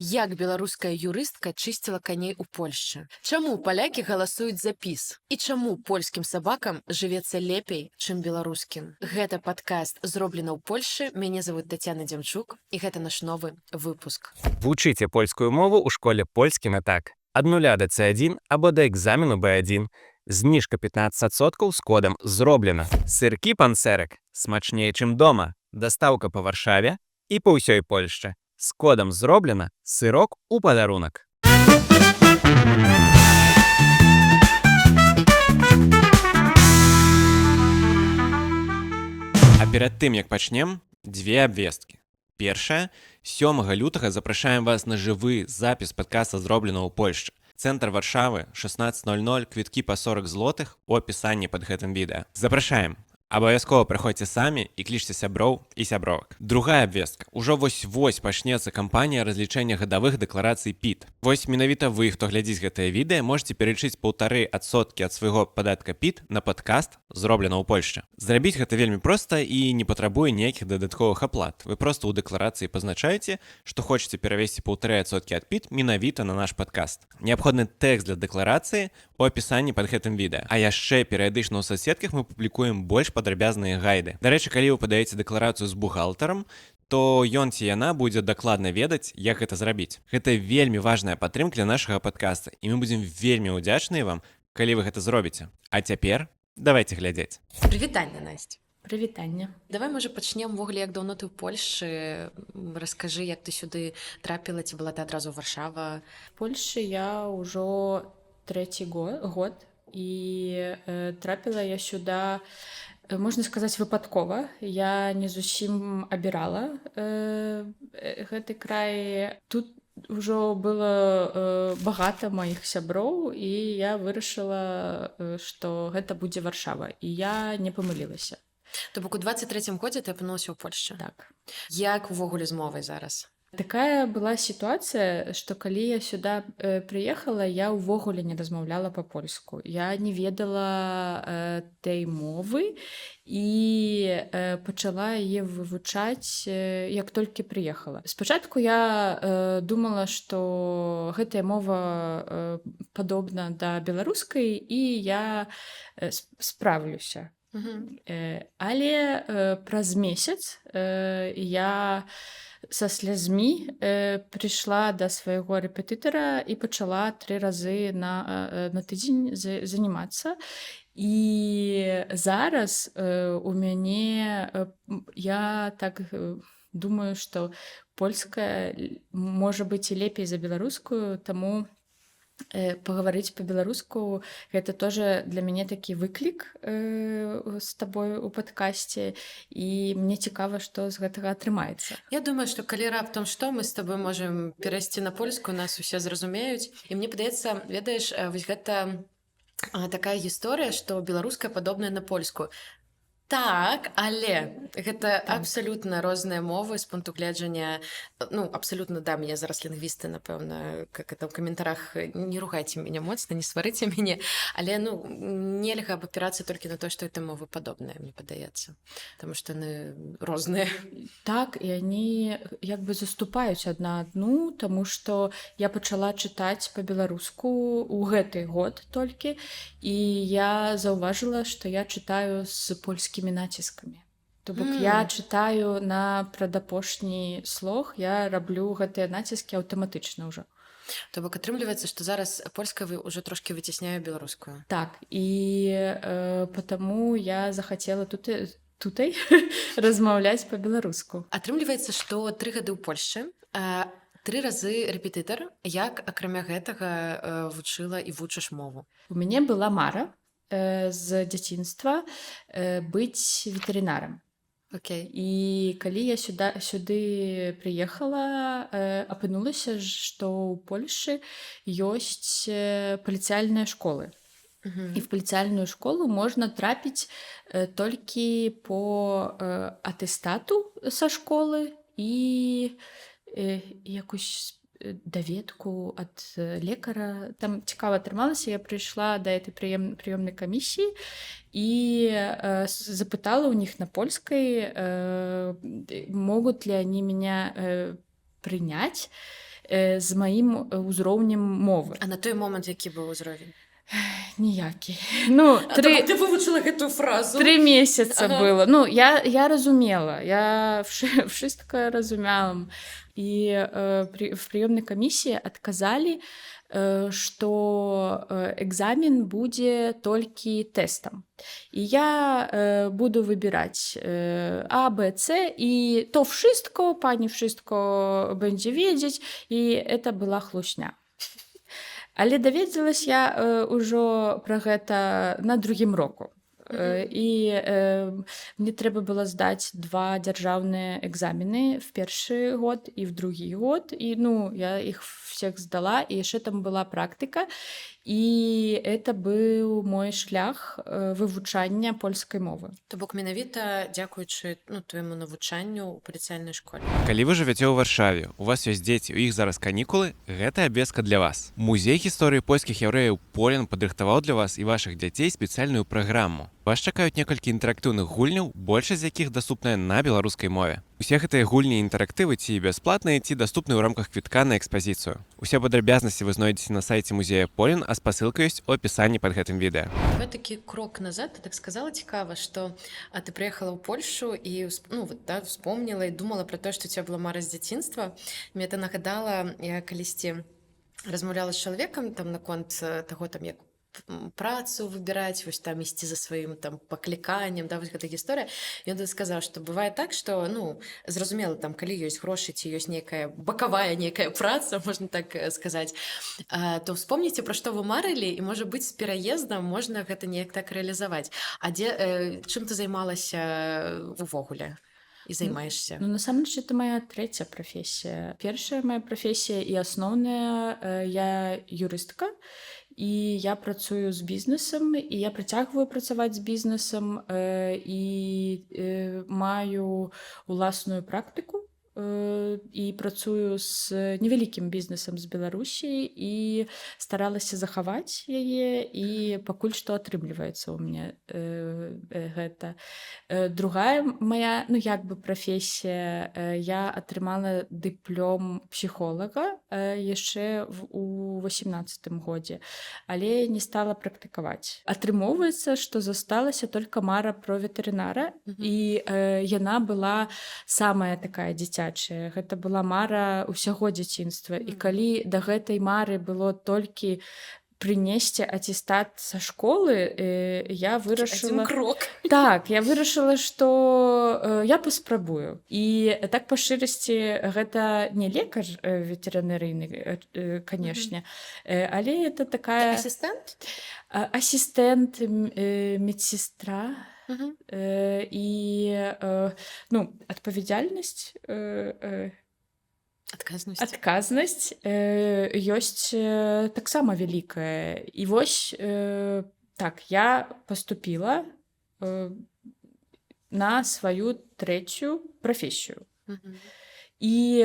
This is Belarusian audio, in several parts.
Як беларуская юрыстка чысціла каней у Польшчы? Чаму палякі галасуюць за піс? І чаму польскім сабакам жывецца лепей, чым беларускім? Гэта падкаст зроблена ў Польшчы. Мяне зовут Тацяна Дзямчук, і гэта наш новы выпуск. Вучыце польскую мову ў школе польскім і так. Ад 0 да C1 або да экзамену B1. Зніжка 15% з кодам «Зроблена». Сыркі панцэрак смачнее, чым дома. Дастаўка па Варшаве і па ўсёй Польшчы. З кодам «Зроблена» сырок у падарунак. А перад тым, як пачнем, дзве абвесткі. Першая, 7 лютага запрашаем вас на жывы запіс падкаста «Зроблена ў Польшчы». Цэнтр Варшавы, 16:00, квіткі па 40 злотых у апісанні пад гэтым відэа. Запрашаем! Абавязкова прыходзьце самі і клічце сяброў і сябровак. Другая абвестка. Ужо вось-вось пачнецца кампанія разлічэння гадавых дэкларацый ПІТ. Вось менавіта вы, хто глядзіць гэтае відэа, можете пералічыць 1,5% ад свайго падатка ПІТ на падкаст «Зроблена ў Польшчы». Зрабіць гэта вельмі проста і не патрабуе ніякіх дадатковых аплат. Вы проста ў дэкларацыі пазначаеце, што хочаце перавесці 1,5% ад ПІТ менавіта на наш падкаст. Неабходны тэкст для дэкларацыі у апісанні пад гэтым відэа. А яшчэ перыядычна ў соцсетках мы публікуем больш падрабязныя гайды. Дарэчы, калі вы падаеце дэкларацыю з бухгалтарам, то ён ці яна будзе дакладна ведаць, як гэта зрабіць. Гэта вельмі важная падтрымка для нашага падкаста, і мы будзем вельмі ўдзячныя вам, калі вы гэта зробіце. А цяпер давайте глядзець. Прывітанне, Насць. Прывітанне. Давай, можа, пачнем увогуле, як даўно ты ў Польшчы. Раскажы, як ты сюды трапіла, ці была ты адразу Варшава? В Польшчы я ўжо трэці год, і трапіла я сюда, можна сказаць, выпадкова. Я не зусім абірала гэты край. Тут ужо было багата маіх сяброў, і я вырашыла, што гэта будзе Варшава. І я не памылілася. То бок у 23-м годзе ты апынулася ў Польшчы. Так. Як увогуле з мовай зараз? Такая была сітуацыя, што калі я сюда прыехала, я ўвогуле не размаўляла па-польску. Я не ведала той мовы і пачала яе вывучаць, як толькі прыехала. Спачатку я думала, што гэтая мова падобна да беларускай, і я справлюся. Але праз месяц я са слязьмі прыйшла да свайго рэпетытара і пачала 3 разы на тыдзень занімацца. І зараз у мяне, я так думаю, што польская можа быць і лепей за беларускую, таму пагаварыць па-беларуску гэта тоже для мяне такі выклік з табой у падкасці, і мне цікава, што з гэтага атрымаецца. Я думаю, што калі раптам што, мы з табой можам перайсці на польскую, нас усе зразумеюць. І мне падаецца, ведаеш, вось гэта такая гісторыя, што беларуская падобная на польскую. Так, але гэта абсалютна розныя мовы з пункту гледжання. Ну, абсалютна, да, мяне зараз лінгвісты, напэўна, как это ў каментарах, не ругайце мяне моцна, не сварыце мяне, але, ну, нельга абапірацца толькі на то, што гэта мовы падобныя, мне падаецца, таму што яны розныя. Так, і яны як бы заступаюць адна адну, таму што я пачала чытаць па-беларуску ў гэты год толькі, і я заўважыла, што я чытаю з польскімі націскамі. То бок я чытаю на прадапошні слог, я раблю гэтыя націскі аўтаматычна ўжо. То бок атрымліваецца, што зараз польская ўжо трошкі выцісняе беларускую. Так, і потому я захацела тутай размаўляць па-беларуску. Атрымліваецца, што 3 гады ў Польшчы, 3 разы рэпетытар. Як, акрамя гэтага, вучыла і вучыш мову? У мяне была мара з дзяцінства быць ветэрынарам. Окей. І калі я сюды прыехала, апынулася, што ў Польшчы ёсць паліцыяльныя школы. І в паліцыяльную школу можна трапіць толькі по атэстату са школы і якусь даведку ад лекара. Там цікава атрымалася, я прыйшла да этой прыёмнай камісіі і запытала ў них на польскай, могут ли они меня принять. з маім узроўнем мовы. А на той момант які быў узровень? Ніякі. Ну, Ты вывучыла гэтую фразу? 3 месяца Ага. было. Ну, я разумела, я wszystko разумела. И в приёмнай камісіі адказалі, што экзамен будзе толькі тэстам. І я буду выбіраць А, Б, С, і то wszystko, пані wszystko będzie wiedzieć, і это была хлусня. Але даведзілася я ўжо пра гэта на другім року. І мне трэба было здаць 2 дзяржаўныя экзамены в першы год і в другі год. І ну, я іх всех здала, і яшчэ там была практыка. І это быў мой шлях вывучання польскай мовы. То бок менавіта дзякуючы твайму навучанню ў паліцыяльнай школе. Калі вы жывяце ў Варшаве, у вас ёсць дзеці, у іх зараз канікулы, гэта абвестка для вас. Музей гісторыі польскіх яўрэяў Полін падрыхтаваў для вас і вашых дзяцей спецыяльную праграму. Вас чакаюць некалькі інтэрактыўных гульняў, большасць з якіх даступная на беларускай мове. Усе гэтыя гульні і інтэрактывы ці бясплатныя, ці даступныя ў рамках квітка на экспазіцыю. Усе падрабязнасці вы знойдзеце на сайце музея Полін, а спасылка ёсць у апісанні пад гэтым відэа. Давай такі крок назад. Ты так сказала цікава, што ты прыехала ў Польшу і вспомніла і думала пра тое, што у цябе была мара з дзяцінства. Мне это нагадала, я калісьці размаўляла з чалавекам там наконт таго, там як працу выбіраць, вось там ісці за сваім там пакліканнем, да, вось гэта гісторыя. Ён сказаў, што бывае так, што зразумела, там калі ёсць грошы ці ёсць нейкая бакавая нейкая праца, можна так сказаць, то вспомніце, пра што вы марылі, і можа быць з пераездам можна гэта неяк так рэалізаваць. А чым ты займалася увогуле? І займаешься? Ну, насамрэч, это моя 3-я прафесія. Першая моя прафесія і асноўная, я юрыстка, і я працую з бізнесам, і я працягваю працаваць з бізнесам, і маю уласную практыку, і працую з невялікім бізнесам з Беларусі, і старалася захаваць яе, і пакуль што атрымліваецца ў мяне гэта. Другая моя, прафесія, я атрымала дыплом псіхолага яшчэ у 18-м годзе, але не стала практыкаваць. Атрымоўваецца, што засталася толькі мара про ветэрынара, і яна была самая такая дзіцячая. Гэта была мара ўсяго дзяцінства. І калі да гэтай мары было толькі прынесці атэстат са школы, я вырашыла... Адзін крок. Так, я вырашыла, што я паспрабую. І так па шчырасці гэта не лекар ветэрынарыйны, канешне, але это такая... Асістэнт? Асістэнт, медсестра, і адпавядальнасць, адказнасць ёсць таксама вялікая. І вось так, я паступіла на сваю 3-ю прафесію. І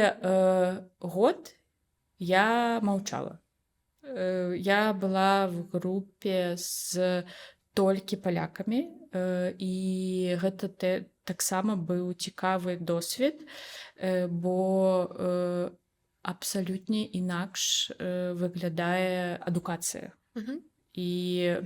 год я маўчала. Я была в групе з толькі палякамі, і гэта таксама быў цікавы досвед, бо абсалютна інакш выглядае адукацыя. І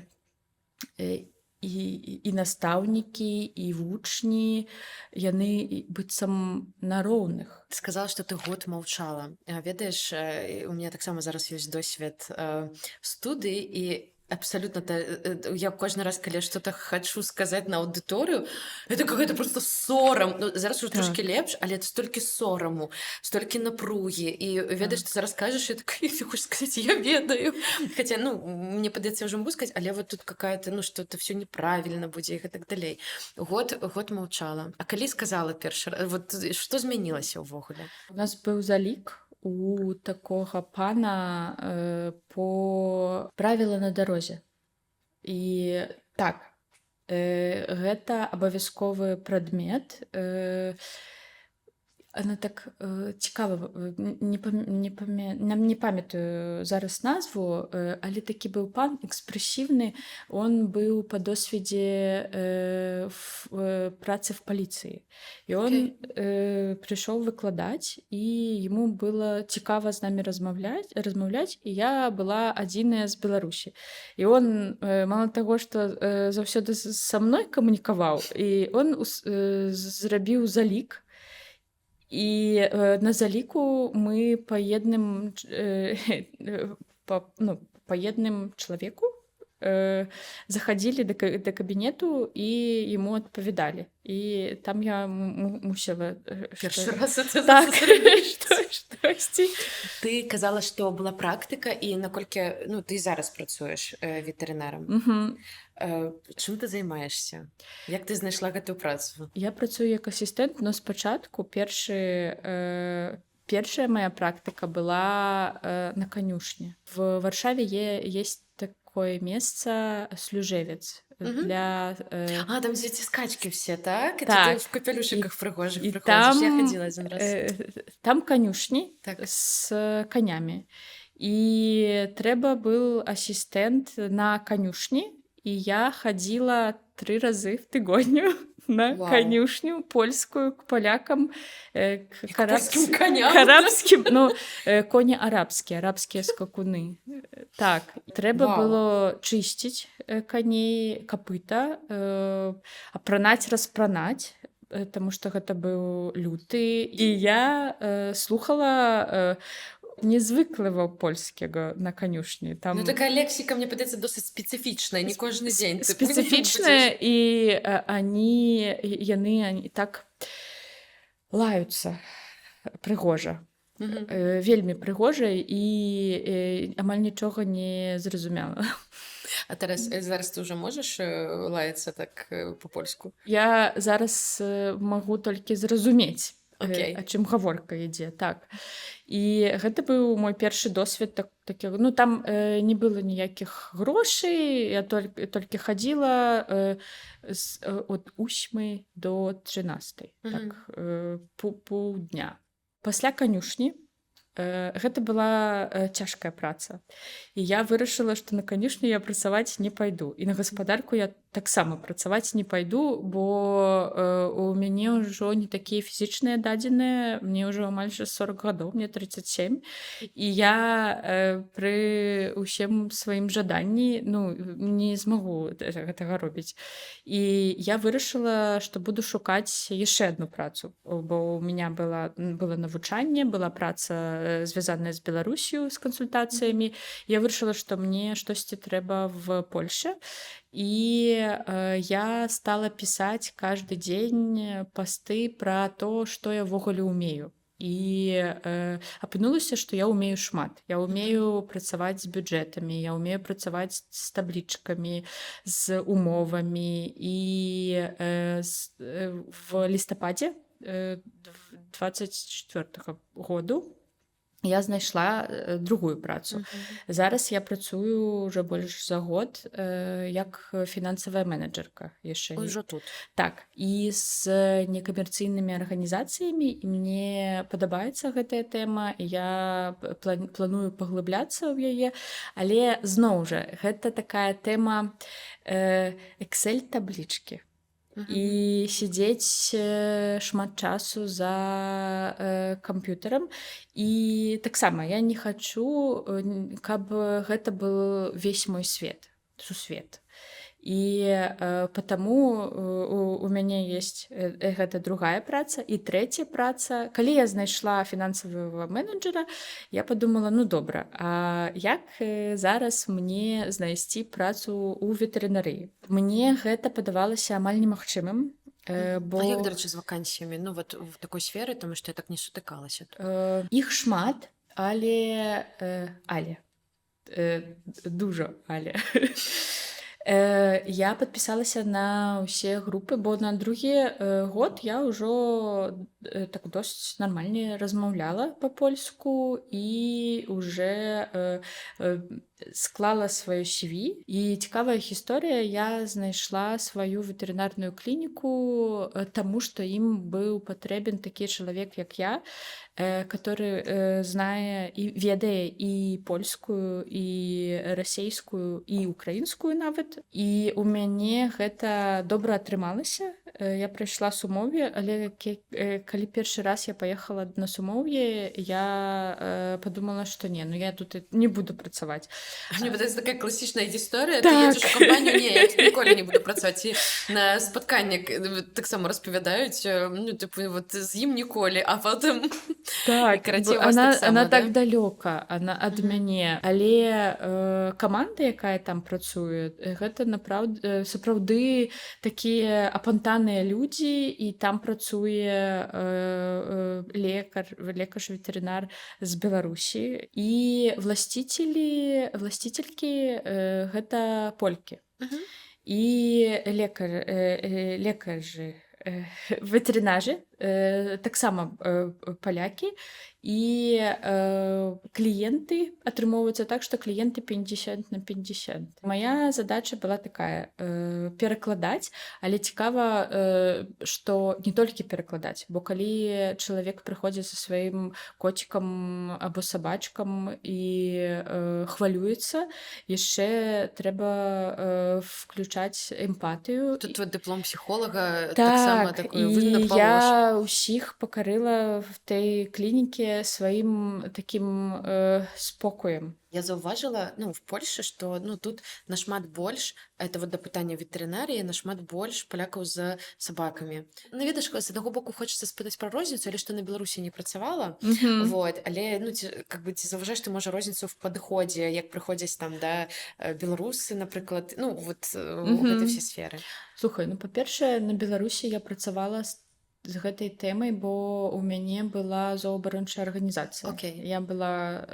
настаўнікі, і вучні, яны быццам на роўных. Ты сказала, што ты год маўчала. Ведаеш, у меня таксама зараз ёсць досвед студыі, і абсолютно, я кожны раз, калі что-то хочу сказаць на аўдыторыю, это какой-то просто сорам. Зараз уже трошки лепш, але это столькі сораму, столькі напругі. І ведаеш, ты зараз кажаш, я такая, ты хочешь сказаць, я ведаю. Хотя, мне падаецца, я уже могу сказаць, але вот тут какая-то, что-то все неправильно будзе, і так далей. Год маўчала. А калі сказала першы раз, вот што змянілася ўвогуле? У нас быў залік у такога пана по правіла на дарозе. І так, гэта абавязковы прадмет. Она так цікава, не памятаю зараз назву, але такі быў пан экспрэсіўны. Он быў па досведзе працы в паліцыі. І он прыйшоў выкладаць, і яму было цікава з намі размаўляць, і я была адзіная з Беларусі. І он мала таго, што заўсёды са мной камунікаваў, і он зрабіў залік. І на заліку мы па едным чалавеку захадзілі да кабінету і яму адпавядалі. І там я мусіла Першы раз так, штосьці. Ты казала, што была практыка, і наколькі ты зараз працуеш ветэрынарам. Чым ты займаешся? Як ты знайшла гэтую працу? Я працую як асістэнт, но спачатку першая моя практыка была на канюшні. В Варшаве есть такое месца служэвец для... Там дзе ці скачкі все, так? І Так. ты в капелюшыках прыгожых І прыходзіш. Я там, хадзіла адзін раз. там канюшні Так. з канямі. І трэба быў асістэнт на канюшні, і я хадзіла 3 разы в тыгодню на Вау. канюшню польскую к полякам, к польскім коням? арабскім, коні арабскія скакуны. Так, трэба Вау. было чысціць коней, капыта, апранаць, распранаць, таму што гэта быў люты. І я слухала незвыклого польскага на канюшні. Там Такая лексіка, мне падаецца, досыць спецыфічная, не кожны дзень. ты спецыфічная, і яны так лаюцца прыгожа. Мгм. Вельмі прыгожа, і амаль нічога не зразумела. А зараз ты ўжо можаш лаяцца так па-польску? Я зараз магу толькі зразумець, Окей. о чым гаворка ідзе, так. І гэта быў мой першы досвед такі, там не было ніякіх грошай, я толькі хадзіла ад 8 до 13, так, паўдня. Пасля канюшні гэта была цяжкая праца. І я вырашыла, што на канюшню я працаваць не пайду. І на гаспадарку я таксама працаваць не пайду, бо у мяне ўжо не такія фізічныя дадзеныя, мне ўжо амаль 40 гадоў, мне 37. І я пры ўсім сваім жаданні не змагу гэтага робіць. І я вырашыла, што буду шукаць яшчэ адну працу, бо у меня было навучанне, была праца звязаная з Беларусью, з кансультацыямі. Я вырашыла, што мне штосьці трэба в Польше. І я стала пісаць каждый дзень пасты пра то, што я ўвогуле ўмею. І апынулася, што я ўмею шмат. Я ўмею працаваць з бюджэтамі, я ўмею працаваць з таблічкамі, з умовамі. І в лістападзе 24 году я знайшла другую працу. Зараз я працую ўжо больш за год як фінансавая менеджерка яшчэ. Ужо тут. Так, і з некамерцыйнымі арганізацыямі, і мне падабаецца гэтая тэма, і я планую паглыбляцца ў яе, але зноў жа, гэта такая тэма Excel-таблічкі. І сядзець шмат часу за камп'ютарам. І таксама я не хачу, каб гэта был весь мой сусвет. І потому у мяне есть гэта другая праца. І трэця праца, калі я знайшла фінансавага менеджера, я подумала, добра, а як зараз мне знайсці працу ў ветэрынарыі? Мне гэта падавалася амаль немагчымым, бо... А як, дарэчы, з вакансіямі? Вот в такой сферы, тому што я так не сутыкалася. Іх шмат, але дужа, але... Я падпісалася на ўсе групы, бо на другі год я ўжо так досыць нармальна размаўляла па-польску, і уже склала сваё CV. І цікавая гісторыя, я знайшла сваю ветэрынарную клініку, таму што ім быў патрэбен такі чалавек, як я, который знае і ведае і польскую, і расейскую, і украінскую нават. І у мяне гэта добра атрымалася. Я прайшла сумоўе, але калі першы раз я паехала на сумоўе, я подумала, што не, ну я тут не буду працаваць. Мне падаецца такая класічная гісторыя. Ты Так. едзеш у кампанію, не, я тут ніколі не буду працаваць. І на спатканні таксама распавядаюць, ну, типу, вот з ім ніколі, а потым... Так, карацей, у вас таксама, она да? так далёка ад мяне, але каманда, якая там працуе, гэта сапраўды такія апантаныя людзі, і там працуе лекар-ветэрынар з Беларусі, і власцителькі гэта полькі. І лекары, ветэрынары таксама палякі, і кліенты атрымоўваюцца так, што кліенты 50/50. Мая задача была такая перакладаць, але цікава, што не толькі перакладаць, бо калі чалавек прыходзіць са сваім коцікам або сабачкам і хвалюецца, яшчэ трэба включаць эмпатыю. Тут вот дыплом псіхолага таксама Так, такой і вынапалож. я ўсіх пакарыла в той клініке сваім такім спокоем. Я заўважыла, ну, в Польшы, што, ну, тут нашмат больш, это вот да пытання ветэрынарыі, нашмат больш палякаў з сабакамі. Ну, ведаеш, з аднаго боку хочацца спытаць пра розніцу, але што на Беларусі не працавала, вот, але, ну, ці заўважаеш ты, можа, розніцу в падыходзе, як прыходзяць там, да, беларусы, напрыклад, ну, вот, у гэтай все сферы. Слухай, ну, па-першае, на Беларусі я працавала з гэтай тэмай, бо у мяне была зооабарончая арганізацыя. Окей. Я была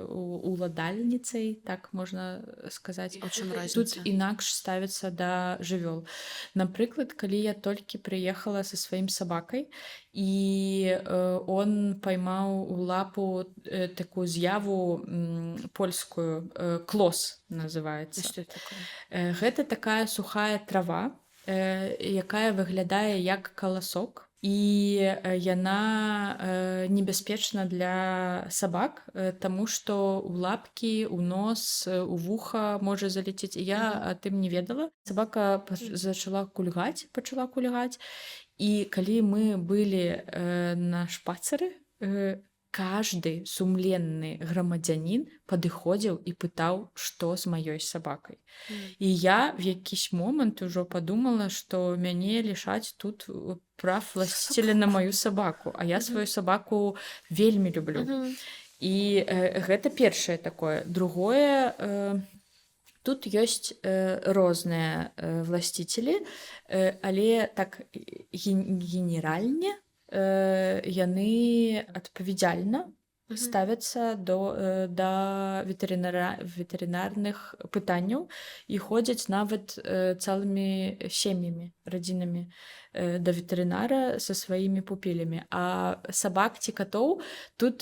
уладальніцай, так можна сказаць. А ў чым Тут розніца? інакш ставіцца да жывёл. Напрыклад, калі я толькі прыехала са сваім сабакай, і он поймаў у лапу такую з'яву польскую, клос называецца. Што это такое? Гэта такая сухая трава, якая выглядае як каласок, і яна небяспечна для сабак, таму што ў лапкі, у нос, у вуха можа залецець. І я о тым не ведала. Сабака пачала кульгаць, і калі мы былі на шпацыры, каждый сумленны грамадзянін падыходзіў і пытаў, што з маёй сабакай. І я в якийсь момант ужо падумала, што мяне лішаць тут прав власціля на маю сабаку, а я сваю сабаку вельмі люблю. І гэта першае такое. Другое, тут ёсць розныя власцілі, але так генеральне яны адпавядальна ставяцца да ветэрынарных пытанняў і ходзяць нават цэлымі сем'ямі, радзінамі да ветэрынара са сваімі пупілямі. А сабак ці катоў, тут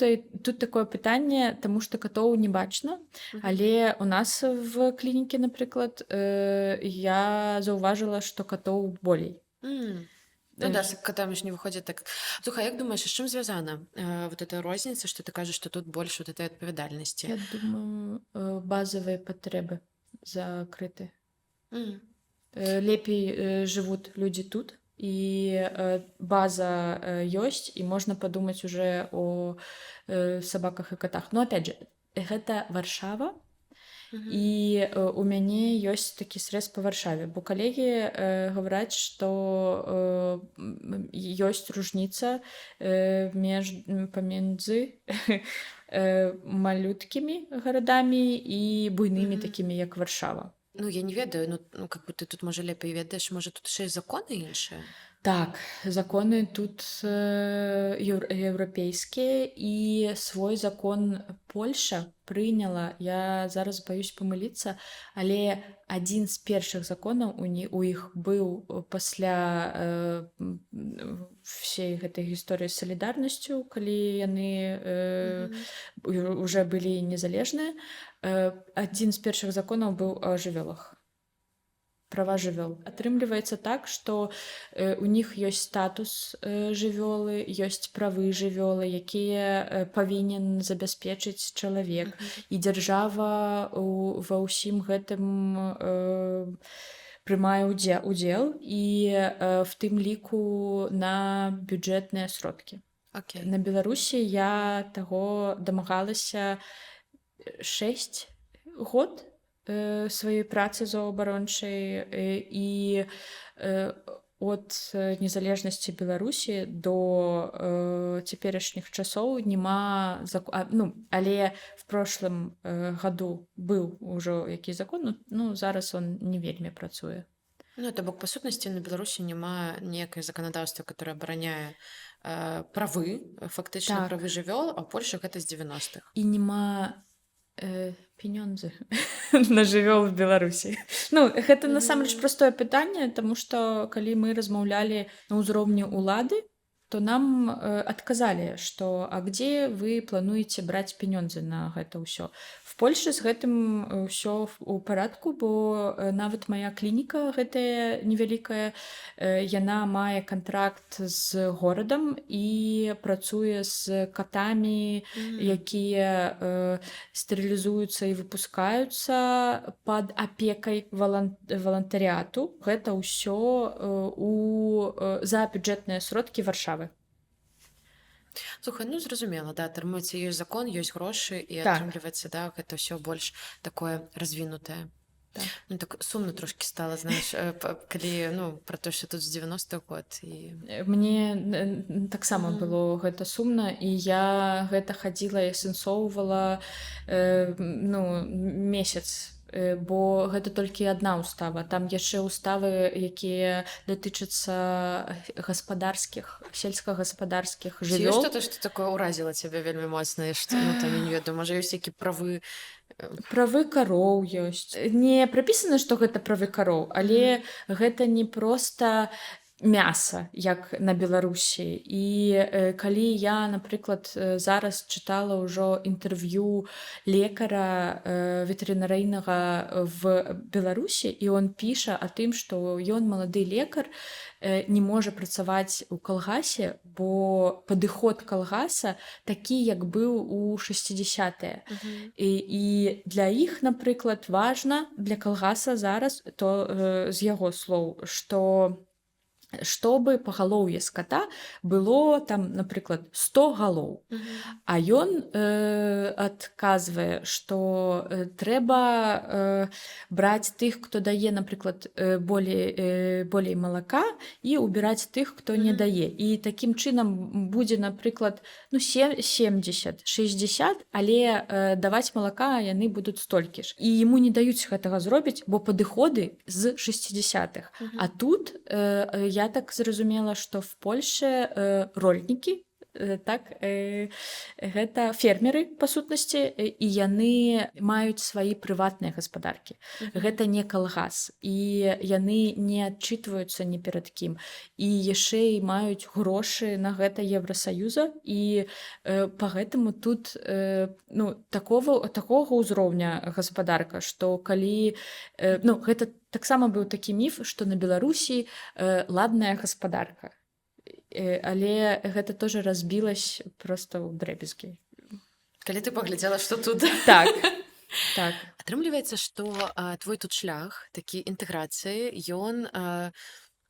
такое пытанне, таму што катоў не бачна, але у нас в клініке, напрыклад, я заўважыла, што катоў болей. Ну да, с котами ж не выходит так. Слухай, як думаешь, з чым звязана вот эта розніца, што ты кажаш, што тут больш вот этой адпавядальнасці? Я думаю, базовые патрэбы закрыты. Лепей жывуць людзі тут, і база ёсць, і можна падумаць уже о сабаках і катах. Но опять же, гэта Варшава, і у мяне ёсць такі срэз па Варшаве, бо калегі гавараць, што ёсць розніца паміж малюткімі гарадамі і буйнымі такімі, як Варшава. Ну, я не ведаю, ну как бы ты тут, можа, лепей ведаеш, можа, тут яшчэ і законы іншыя? Так, законы тут еўрапейскія, і свой закон Польша прыняла. Я зараз баюсь памыліцца, але адзін з першых законаў у іх быў пасля всей гэтай гісторыі з салідарнасцю, калі яны уже былі незалежныя. Адзін з першых законаў быў о жывёлах. Права жывёл. Атрымліваецца так, што у них ёсць статус жывёлы, ёсць правы жывёлы, якія павінен забяспечыць чалавек. І дзяржава ва ўсім гэтым прымае удзел, і в тым ліку на бюджэтныя сродкі. Окей. На Беларусі я таго дамагалася 6 год сваёй працы зооабарончай, і от незалежнасці Беларусі до цяперашніх часоў няма але в прошлым году быў ужо які закон, зараз он не вельмі працуе. То бок, па сутнасці, на Беларусі няма некае заканадаўства, которое абараняе правы, фактычна правы жывёл, а ў Польшы гэта з 90-х. І няма пенёнзы на жывёл в Беларусі. Гэта насамрэч простое пытанне, таму што калі мы размаўлялі на ўзроўні ўлады, то нам адказалі, што а где вы плануеце браць пенёнзы на гэта ўсё. В Польшы з гэтым ўсё ў парадку, бо нават моя клініка гэтая невялікая, яна мае кантракт з горадам і працуе з катамі, якія стэрылізуюцца і выпускаюцца пад апекай валантарыяту. Гэта ўсё за бюджэтныя сродкі Варшавы. Слухай, зразумела, да, атрымліваецца, ёсць закон, ёсць грошы, і Так. атрымліваецца, да, гэта ўсё больш такое развінутае. Так. Так сумна трошкі стала, знаеш, калі, пра то, што тут з 90-х год. Мне таксама было гэта сумна, і я гэта хадзіла і асэнсоўвала месяц, бо гэта толькі адна ўстава. Там яшчэ ўставы, якія датычацца сельскагаспадарскіх Ці ёсць жывёл. што-то, што такое ўразіла цябе вельмі моцна, што, там, я не ведаю, можа, ёсць які правы... Правы кароў ёсць. Не прапісана, што гэта правы кароў, але гэта не проста мяса, як на Беларусі. І калі я, напрыклад, зараз чытала ўжо інтэрв'ю лекара ветэрынарыйнага в Беларусі, і он піша о тым, што ён малады лекар, не можа працаваць у калгасе, бо падыход калгаса такі, як быў у 60-е. І для іх, напрыклад, важна, для калгаса зараз, то з яго слоў, што чтобы пагалоўе ската было там, напрыклад, 100 галоў. А ён адказвае, што трэба браць тых, хто дае, напрыклад, болей малака, і убіраць тых, хто не дае. І такім чынам будзе, напрыклад, 70-60, але даваць малака яны будуць столькі ж. І яму не даюць гэтага зробіць, бо падыходы з 60-х. А тут я так зразумела, што в Польше рольнікі, гэта фермеры, па сутнасці, і яны маюць свае прыватныя гаспадаркі. Гэта не калгас, і яны не адчытваюцца ні перад кім. І яшчэ і маюць грошы на гэта Еўрасаюза, і па гэтаму тут такога ўзроўня гаспадарка, што калі... гэта таксама быў такі міф, што на Беларусі ладная гаспадарка. Але гэта тоже разбілась просто ў дребезгі. Калі ты паглядзела, што тут. Так. Атрымліваецца, што твой тут шлях, такі інтэграцыі, ён,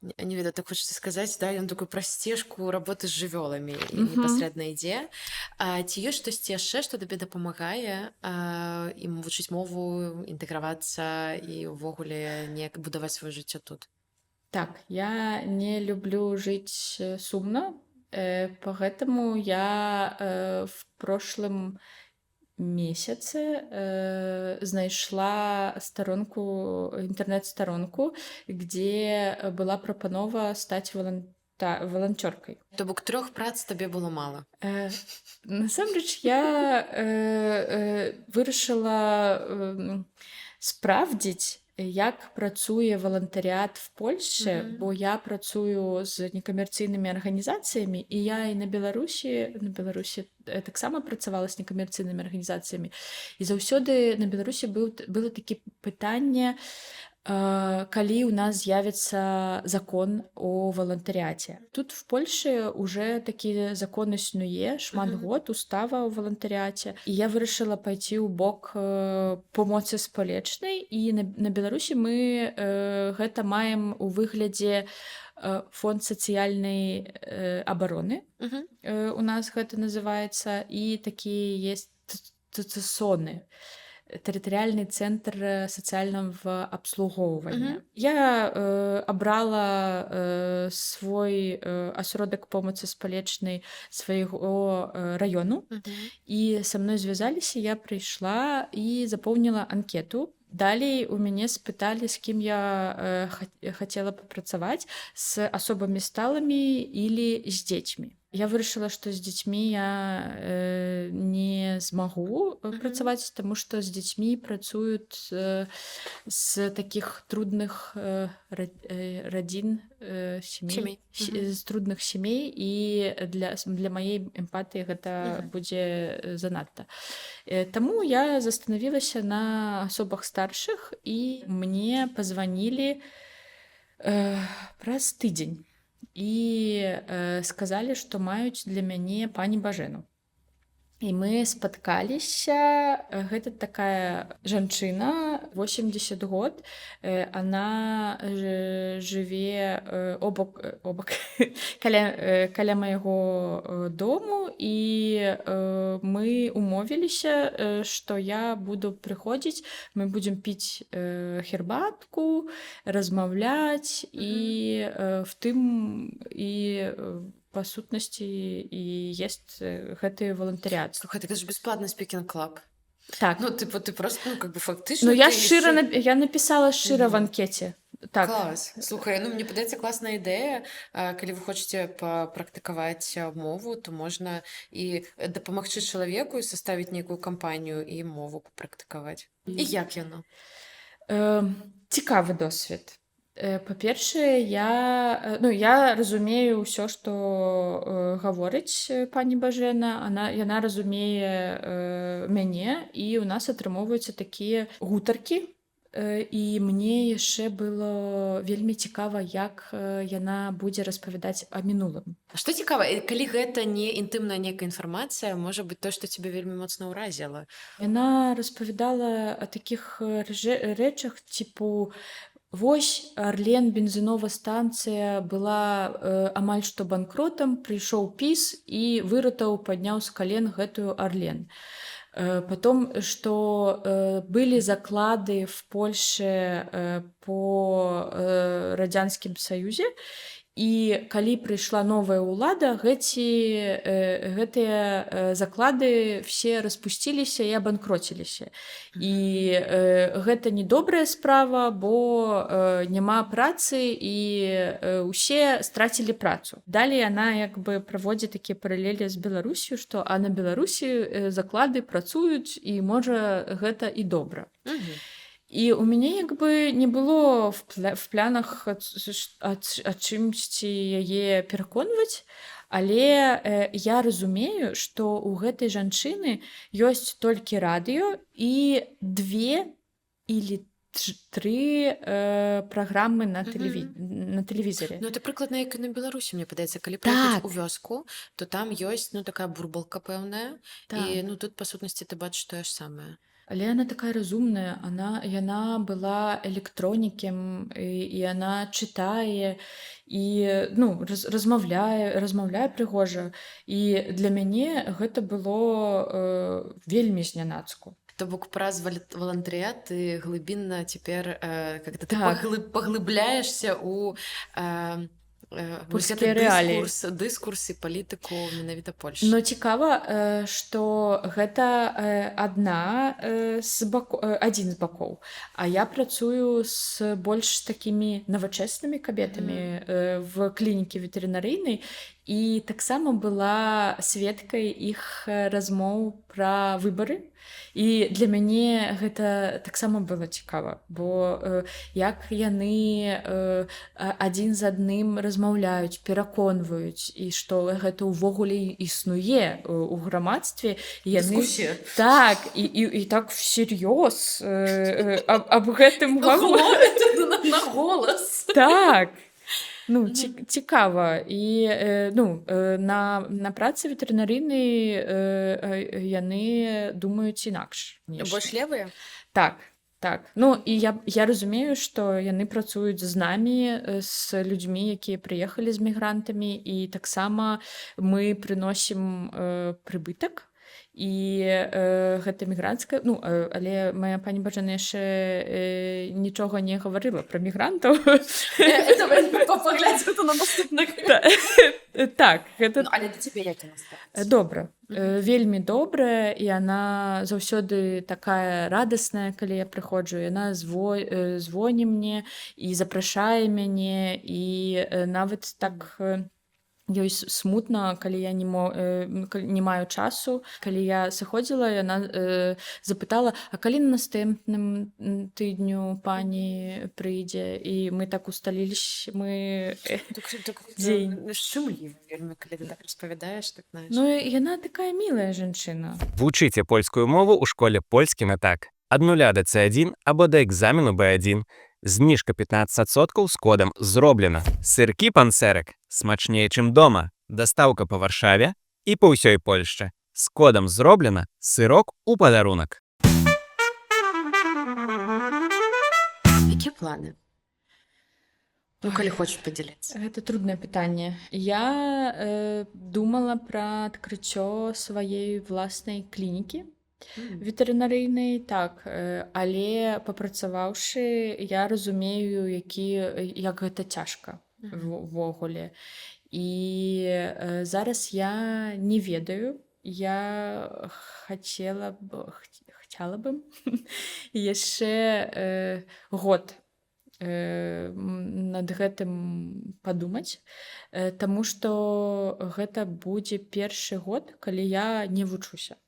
не ведаю, так хочацца сказаць, да, ён такую праз сцежку работы з жывёламі непасрэдна ідзе. Ці ёсць штосьці яшчэ, што табе дапамагае ім вучыць мову, інтэгравацца і ўвогуле неяк будаваць сваё жыццё тут? Так, я не люблю жыць сумна, поэтому я в прошлым месяце знайшла старонку, інтэрнэт-старонку, где была прапанова стаць валанцёркай. То бок 3 прац табе было мала. Насамрэч я вырашыла спrawdzić, як працуе валантарыят в Польшчы, бо я працую з некамерцыйнымі арганізацыямі, і я і на Беларусі таксама працавала з некамерцыйнымі арганізацыямі. І заўсёды на Беларусі было такі пытанне, калі ў нас з'явіцца закон о валантарыяце. Тут в Польшы уже такі закон існуе шмат год, устава о валантарыяце. І я вырашыла пайці ў бок памоцы спалечнай, і на Беларусі мы гэта маем у выглядзе фонд сацыяльнай абароны. У нас гэта называецца, і такія есть ТЦСОны. Тэрытарыяльны цэнтр сацыяльнага абслугоўвання. Я абрала свой асяродак помыцы спалечнай свайго раёну, і са мной звязаліся, я прыйшла і запоўніла анкету. Далей у мяне спыталі, з кім я хацела папрацаваць, з асобамі сталымі или з дзецьмі. Я вырашыла, што з дзецьмі я не змагу працаваць, таму што з дзецьмі працуюць з такіх трудных радзін, сямей, з трудных сямей, і для маей эмпатыі гэта будзе занадта. Таму я застанавілася на асобах старшых, і мне пазванілі праз тыдзень. І сказалі, што маюць для мяне пані Бажэну. І мы спаткаліся. Гэта такая жанчына, 80 год. Она жыве каля майго дому, і мы умовіліся, што я буду прыходзіць, мы будзем піць хербатку, размаўляць, і в тым і па сутнасці і есть гэты валантарыят. Слухай, так это ж бесплатный спикинг-клаб. Так. Ну, типа, ты просто, как бы, фактично... Ну, я написала шчыра в анкете. Так. Клас. Слухай, ну, мне падаецца класная ідэя. Калі вы хочаце папрактыкаваць мову, то можна і дапамагчы чалавеку і саставіць нейкую кампанію і мову папрактыкаваць. І як яно? Цікавы досвед. Па-першае, я разумею ўсё, што гаворыць пані Бажэна, яна разумее мяне, і ў нас атрымоўваюцца такія гутаркі, і мне яшчэ было вельмі цікава, як яна будзе распавядаць о мінулым. А што цікава, калі гэта не інтымная нейкая інфармацыя, можа быць то, што цябе вельмі моцна ўразіла? Яна распавядала о такіх рэчах, типу, вось Арлен, бензінова станцыя была амаль што банкротам, прыйшоў ПіС і выратаў, падняў з кален гэтую Арлен. Потом, что были заклады в Польше по Радянскім Саюзе, і калі прыйшла новая ўлада, гэтыя заклады все распусціліся і абанкроціліся. І гэта не добрая справа, бо няма працы, і ўсе страцілі працу. Далей яна як бы праводзіць такія паралелі з Беларусю, што на Беларусі заклады працуюць, і можа гэта і добра. І у мяне як бы не было в планах чымсьці яе пераконваць, але я разумею, што ў гэтай жанчыны ёсць толькі радыё і 2 или 3 праграмы на тэлевізоре. Ну, это прыкладна як і на Беларусі, мне падаецца. Калі прыехаць у вёску, то там ёсць, ну, такая бурбалка пэўная, і, ну, тут, па сутнасці, ты бачыш тое ж самае. Але яна такая разумная, яна была электронікам, і яна чытае, і ну, размаўляе прыгожа. І для мяне гэта было вельмі знянацку. То бок праз валантарыят ты глыбінна цяпер паглыбляешся ў Вось Польскія гэты рэаліі. дыскурс і палітыку менавіта Польшы. Но цікава, што гэта адзін з бакоў. А я працую з больш такімі навачэснымі кабетамі в клінікі ветэрынарыйнай і таксама была сведкай іх размоў пра выбары. І для мяне гэта таксама было цікава, бо як яны адзін з адным размаўляюць, пераконваюць, і што гэта ўвогуле існуе у грамадстве. І яны Дыскусія. так і так всерьез аб гэтым На голас. так. Ну, цікава. І на працы ветэрынарыйнай яны думаюць інакш. Больш левыя? Так. Ну, і я разумею, што яны працуюць з намі, з людзьмі, якія прыехалі з мігрантамі, і таксама мы прыносім прыбытак. І гэта мігрантская, але моя пані Бажана яшчэ нічога не гаварыла пра мігрантаў. Паглядзі на наступных. Так, гэта... Але да цябе як яна ставіцца? Добра, вельмі добра, і яна заўсёды такая радасная, калі я прыходжу. Яна звоне мне і запрашае мяне, і нават так... Ёй смутна, калі я не маю часу. Калі я сыходзіла, яна запытала, а калі на наступным тыдню пані прыйдзе? І мы так усталіліся, мы дзень. Шумліва вельмі, калі ты так распавядаеш, так знаеш. Ну, яна такая мілая жанчына. Вучыце польскую мову ў школе польскі на так. Ад 0 да C1 або да экзамену B1. Зніжка 15% з кодам «Зроблена». Сыркі панцэрак смачнее, чым дома. Дастаўка па Варшаве і па ўсёй Польшчы. З кодам «Зроблена» сырок у падарунак. Якія планы? Ну, калі хочаш падзяліцца. Гэта труднае пытанне. Я думала пра адкрыццё сваёй власнай клінікі ветэрынарыйнай, так, але папрацаваўшы, я разумею, як гэта цяжка ўвогуле. І зараз я не ведаю, я хацела бы яшчэ год над гэтым падумаць, таму што гэта будзе першы год, калі я не вучуся.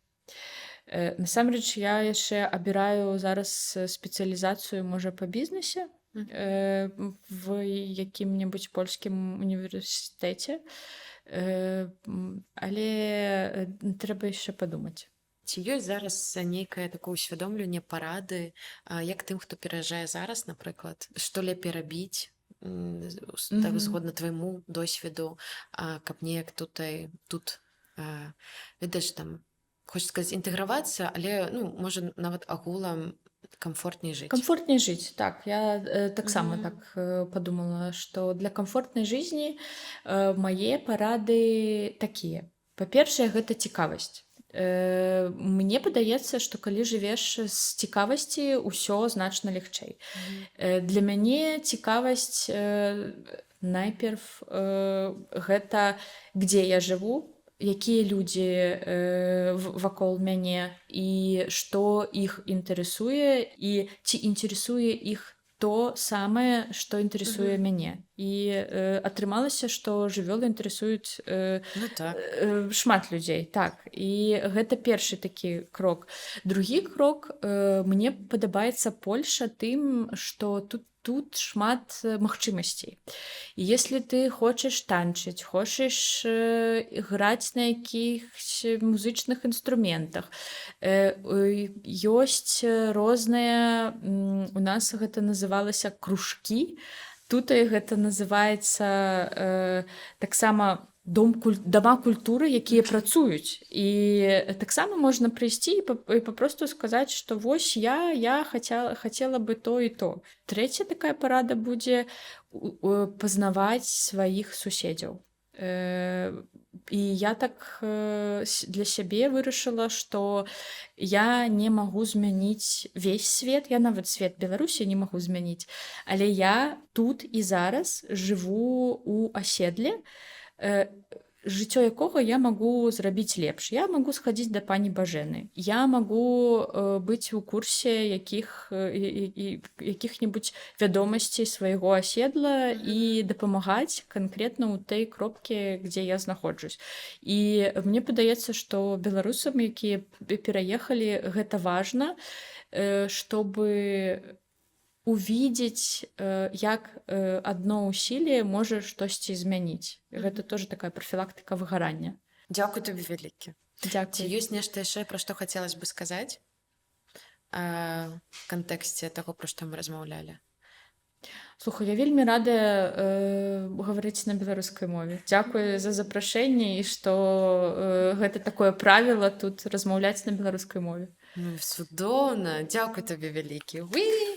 Насамрэч, я яшчэ абіраю зараз спецыялізацыю, можа, па бізнесе в якім-небудзь польскім універсітэце, але трэба яшчэ падумаць. Ці ёсць зараз нейкае такое усвядомленне, парады, як тым, хто пераязджае зараз, напрыклад, што лепей рабіць, так, згодна твайму досведу, каб неяк тут, ведаеш, там, хочется сказаць, інтэгравацца, але, можа, нават агулам комфортней жыць. Комфортней жыць, так. Я таксама так падумала, што для комфортнай жизни мае парады такія. Па-першае, гэта цікавасць. Мне падаецца, што калі жывеш з цікавасці, ўсё значна лягчэй. Для мяне цікавасць найперш гэта дзе я жыву, якія людзі вакол мяне і што іх інтарэсуе, і ці інтарэсуе іх то самае, што інтарэсуе мяне. І атрымалася, што жывёлы інтарэсуюць шмат людзей. Так. І гэта першы такі крок. Другі крок, мне падабаецца Польша тым, што тут шмат магчымасцей. І если ты хочаш танчыць, хочаш граць на якіхсь музычных інструментах, ёсць розныя, у нас гэта называлася кружкі, тут гэта называецца таксама дома культуры, якія працуюць. І таксама можна прыйсці і папросту сказаць, што вось я хацела бы то і то. Трэця такая парада будзе пазнаваць сваіх суседзяў. І я так для сябе вырашыла, што я не магу змяніць весь свет, я нават свет Беларусі не магу змяніць, але я тут і зараз жыву у аседле, жыццё якога я магу зрабіць лепш. Я магу схадзіць да пані Бажэны. Я магу быць у курсе якіх-небудзь вядомасцей свайго аседла і дапамагаць канкрэтна ў той кропкі, дзе я знаходжусь. І мне падаецца, што беларусам, якія пераехалі, гэта важна, чтобы увидеть, як адно ўсілле можа штосьці змяніць. Гэта тоже такая прафілактыка выгарання. Дзякуй табе вялікі. Ці Дзякуй. ёсць нешта яшчэ, пра што хацелось бы сказаць в кантэксце таго, пра што мы размаўлялі? Слухай, я вельмі рада гаварыць на беларускай мове. Дзякуй за запрашэнне і што гэта такое правіла тут размаўляць на беларускай мове. Ну, цудоўна. Дзякуй табе вялікі. Уі!